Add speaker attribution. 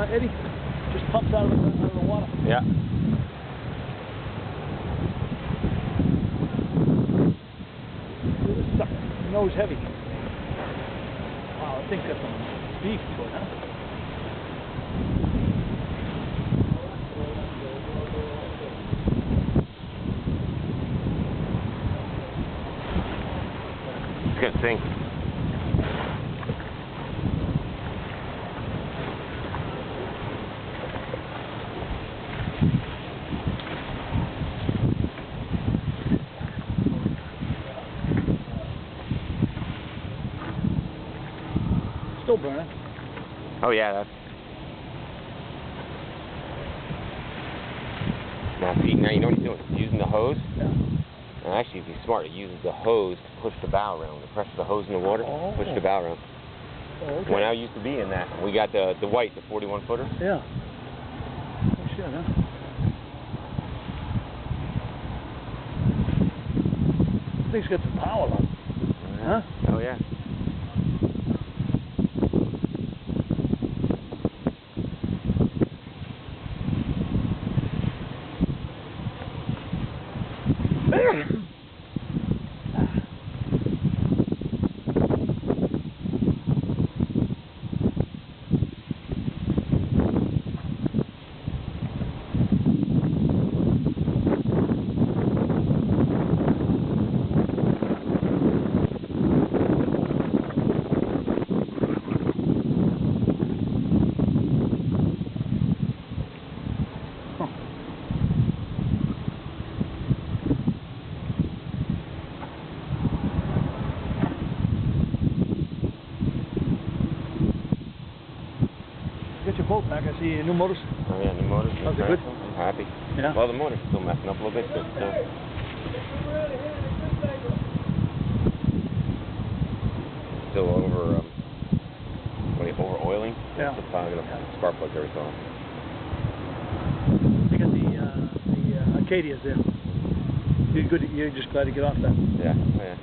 Speaker 1: Eddie? Just pumps out of the water.
Speaker 2: Yeah.
Speaker 1: This sucker, nose heavy. Wow, I think that's some beef to it, huh?
Speaker 2: It's gonna sink.
Speaker 1: Still burning.
Speaker 2: Oh yeah, that's. Now see, now you know what he's doing. He's using the hose.
Speaker 1: Yeah.
Speaker 2: And actually, if he's smart, he uses the hose to push the bow around. To press the hose in the water, push the bow around.
Speaker 1: Oh, okay.
Speaker 2: When I used to be in that, we got the white, the 41 footer.
Speaker 1: Yeah. Oh shit, huh? This thing's got some power on it. Huh?
Speaker 2: Oh yeah.
Speaker 1: Get your boat back. I see new motors.
Speaker 2: Oh yeah, new motors.
Speaker 1: How's it good?
Speaker 2: I'm happy.
Speaker 1: Yeah.
Speaker 2: Well, the motor's still messing up a little bit, but still over over oiling.
Speaker 1: Yeah.
Speaker 2: It's just probably gonna spark plugs every so often.
Speaker 1: You got the Acadias there. You're good. You're just glad to get off that.
Speaker 2: Yeah. Oh yeah.